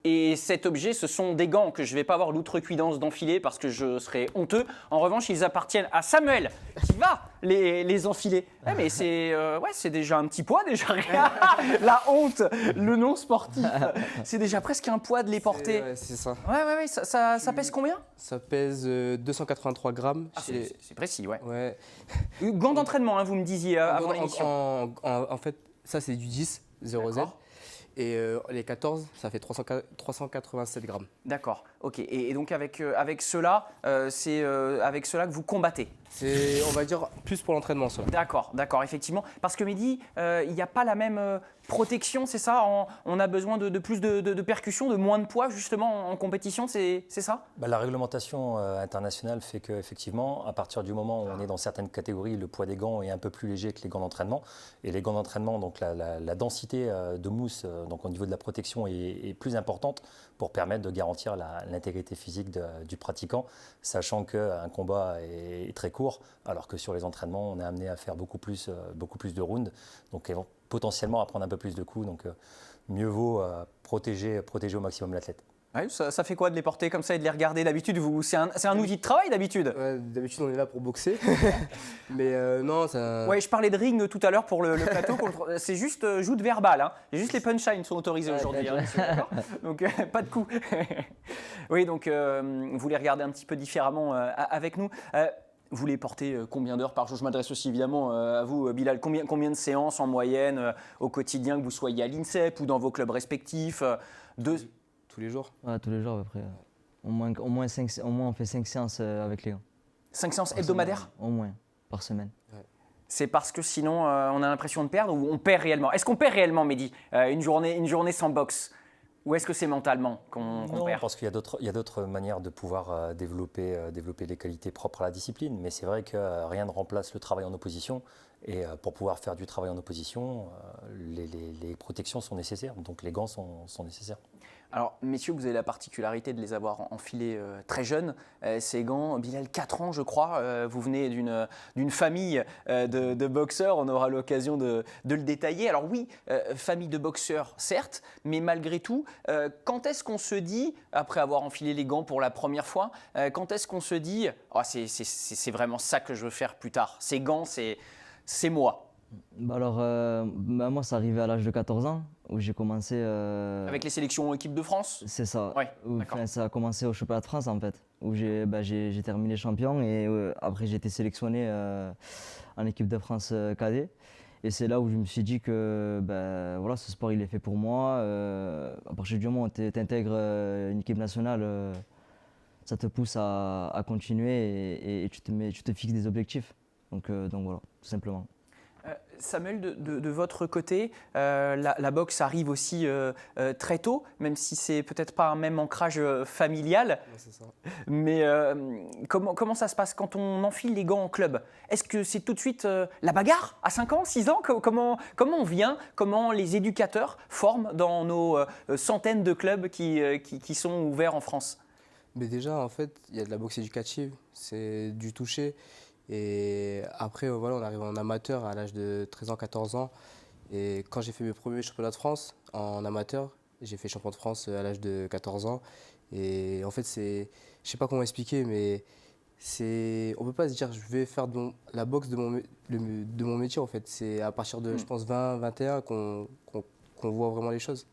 Et cet objet, ce sont des gants que je ne vais pas avoir l'outrecuidance d'enfiler parce que je serais honteux. En revanche, ils appartiennent à Samuel qui va les enfiler. Mais c'est déjà un petit poids, déjà. La honte, le non sportif. C'est déjà presque un poids de les porter. C'est ça. Ouais, ça pèse combien? Ça pèse 283 grammes. C'est précis, ouais. Ouais. Gants d'entraînement, hein, vous me disiez avant l'émission. En fait, ça c'est du 10, 0Z. Et les 14, ça fait 387 grammes. D'accord, ok. Et donc avec cela, c'est avec cela que vous combattez? C'est, on va dire, plus pour l'entraînement, ça. D'accord, effectivement. Parce que Mehdi, il n'y a pas la même protection, c'est ça? On a besoin de plus de percussion, de moins de poids, justement, en compétition, c'est ça? La réglementation internationale fait qu'effectivement, à partir du moment où on est dans certaines catégories, le poids des gants est un peu plus léger que les gants d'entraînement. Et les gants d'entraînement, donc la densité de mousse donc au niveau de la protection est plus importante pour permettre de garantir l'intégrité physique du pratiquant, sachant qu'un combat est très court, alors que sur les entraînements, on est amené à faire beaucoup plus de rounds, donc potentiellement à prendre un peu plus de coups, donc mieux vaut protéger au maximum l'athlète. Ouais, ça fait quoi de les porter comme ça et de les regarder d'habitude? C'est un outil de travail d'habitude? Ouais, d'habitude, on est là pour boxer. Mais non, ça... Ouais, je parlais de ring tout à l'heure pour le plateau. C'est juste joute verbale. Hein. Juste les punchlines sont autorisés aujourd'hui. Hein, donc, pas de coups. Oui, donc vous les regardez un petit peu différemment avec nous. Vous les portez combien d'heures par jour? Je m'adresse aussi évidemment à vous, Bilal. Combien de séances en moyenne au quotidien, que vous soyez à l'INSEP ou dans vos clubs respectifs? Tous les jours? Ouais, tous les jours à peu près. Au moins on fait 5 séances avec les gars. 5 séances hebdomadaires? Au moins, par semaine. Ouais. C'est parce que sinon on a l'impression de perdre ou on perd réellement? Est-ce qu'on perd réellement, Mehdi, une journée sans boxe? Ou est-ce que c'est mentalement qu'on perd? Non, parce qu'il y a d'autres manières de pouvoir développer les qualités propres à la discipline. Mais c'est vrai que rien ne remplace le travail en opposition. Et pour pouvoir faire du travail en opposition, les protections sont nécessaires. Donc les gants sont nécessaires. Alors, messieurs, vous avez la particularité de les avoir enfilés très jeunes. Ces gants, Bilal, 4 ans, je crois. Vous venez d'une famille de boxeurs. On aura l'occasion de le détailler. Alors oui, famille de boxeurs, certes, mais malgré tout, quand est-ce qu'on se dit, après avoir enfilé les gants pour la première fois, quand est-ce qu'on se dit oh, c'est vraiment ça que je veux faire plus tard? Ces gants, c'est moi. Moi, ça arrivait à l'âge de 14 ans, où j'ai commencé... Avec les sélections équipe de France? C'est ça. Ouais, ça a commencé au championnat de France, en fait, où j'ai terminé champion et après j'ai été sélectionné en équipe de France cadet. Et c'est là où je me suis dit que ce sport, il est fait pour moi. À partir du moment où tu intègres une équipe nationale, ça te pousse à continuer et tu te fixes des objectifs. Donc voilà, tout simplement. Samuel, de votre côté, la boxe arrive aussi très tôt, même si c'est peut-être pas un même ancrage familial. Ouais, c'est ça. Mais comment ça se passe quand on enfile les gants en club? Est-ce que c'est tout de suite la bagarre à 5 ans, 6 ans? Comment on vient? Comment les éducateurs forment dans nos centaines de clubs qui sont ouverts en France? Mais déjà, en fait, il y a de la boxe éducative, c'est du toucher. Et après, voilà, on arrive en amateur à l'âge de 13 ans, 14 ans. Et quand j'ai fait mes premiers championnats de France en amateur, j'ai fait champion de France à l'âge de 14 ans. Et en fait, je sais pas comment expliquer, mais on peut pas se dire je vais faire la boxe de mon métier en fait. C'est à partir de, je pense, 20, 21 qu'on voit vraiment les choses.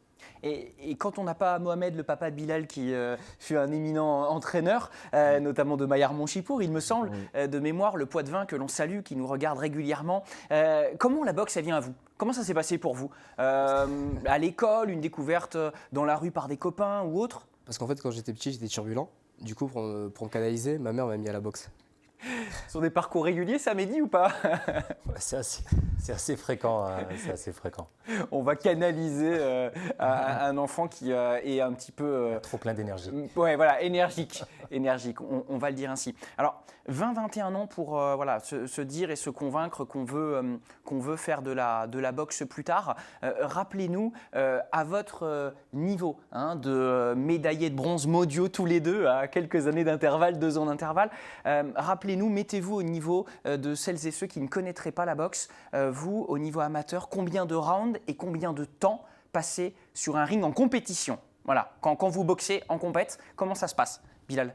Et quand on n'a pas Mohamed, le papa de Bilal, qui fut un éminent entraîneur, notamment de Maillard Monchipour, il me semble, de mémoire, le Poitvin que l'on salue, qui nous regarde régulièrement. Comment la boxe, elle vient à vous? Comment ça s'est passé pour vous? À l'école, une découverte dans la rue par des copains ou autre? Parce qu'en fait, quand j'étais petit, j'étais turbulent. Du coup, pour me canaliser, ma mère m'a mis à la boxe. Sur des parcours réguliers, ça Mehdi, ou pas? C'est assez fréquent. C'est assez fréquent. On va canaliser un enfant qui est un petit peu... trop plein d'énergie. Ouais, voilà, énergique. On va le dire ainsi. Alors, 20-21 ans pour se dire et se convaincre qu'on veut faire de la boxe plus tard. Rappelez-nous, à votre niveau de médaillés de bronze mondiaux tous les deux, à quelques années d'intervalle, 2 ans d'intervalle, rappelez-nous, mettez-vous au niveau de celles et ceux qui ne connaîtraient pas la boxe. Vous, au niveau amateur, combien de rounds et combien de temps passé sur un ring en compétition? Voilà, quand vous boxez en compète, comment ça se passe, Bilal?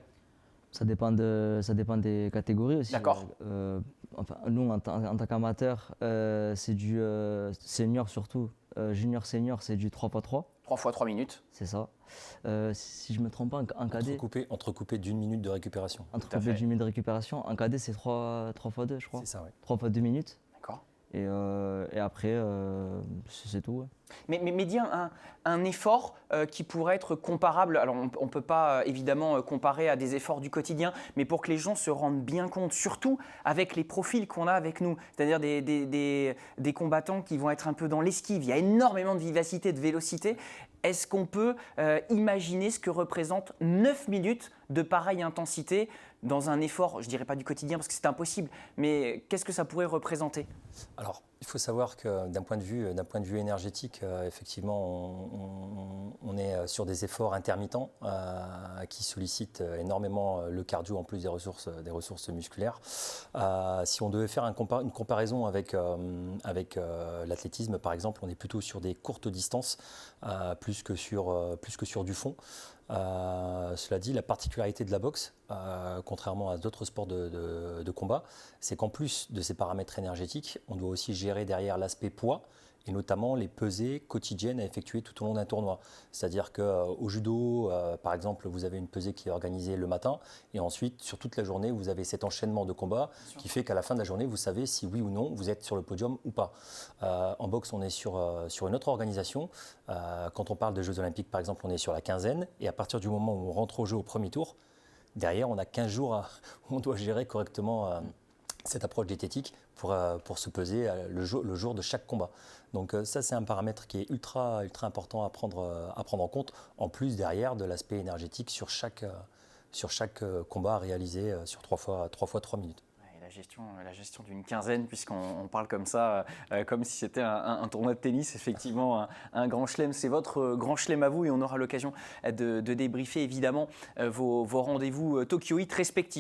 Ça dépend des catégories aussi. D'accord. Enfin, nous, en tant qu'amateurs, c'est du senior surtout. Junior, senior, c'est du 3x3. 3 fois 3 minutes. C'est ça. Si je ne me trompe pas, en cadet, Entrecoupé d'1 minute de récupération. entrecoupé fait. du minute de récupération, en cadet, c'est 3x2, je crois. C'est ça, oui. 3 fois 2 minutes. D'accord. Et après, c'est tout. Ouais. Mais dis un effort qui pourrait être comparable, alors on ne peut pas évidemment comparer à des efforts du quotidien, mais pour que les gens se rendent bien compte, surtout avec les profils qu'on a avec nous, c'est-à-dire des combattants qui vont être un peu dans l'esquive, il y a énormément de vivacité, de vélocité. Est-ce qu'on peut imaginer ce que représente 9 minutes de pareille intensité dans un effort, je ne dirais pas du quotidien parce que c'est impossible, mais qu'est-ce que ça pourrait représenter? Alors, il faut savoir que d'un point de vue énergétique, effectivement, on est sur des efforts intermittents qui sollicitent énormément le cardio en plus des ressources musculaires. Si on devait faire une comparaison avec l'athlétisme, par exemple, on est plutôt sur des courtes distances plus que sur du fond. Cela dit, la particularité de la boxe, contrairement à d'autres sports de combat, c'est qu'en plus de ces paramètres énergétiques, on doit aussi gérer derrière l'aspect poids et notamment les pesées quotidiennes à effectuer tout au long d'un tournoi. C'est-à-dire qu'au judo, par exemple, vous avez une pesée qui est organisée le matin et ensuite, sur toute la journée, vous avez cet enchaînement de combats qui fait qu'à la fin de la journée, vous savez si oui ou non vous êtes sur le podium ou pas. En boxe, on est sur une autre organisation. Quand on parle de Jeux Olympiques, par exemple, on est sur la quinzaine et à partir du moment où on rentre au jeu au premier tour, derrière, on a 15 jours où on doit gérer correctement cette approche diététique pour se peser le jour de chaque combat. Donc ça, c'est un paramètre qui est ultra important à prendre en compte, en plus derrière de l'aspect énergétique sur chaque combat à réaliser sur 3 fois 3 minutes. La gestion d'une quinzaine, puisqu'on parle comme ça, comme si c'était un tournoi de tennis, effectivement, un grand chelem. C'est votre grand chelem à vous et on aura l'occasion de débriefer évidemment vos rendez-vous Tokyo Heat respectifs.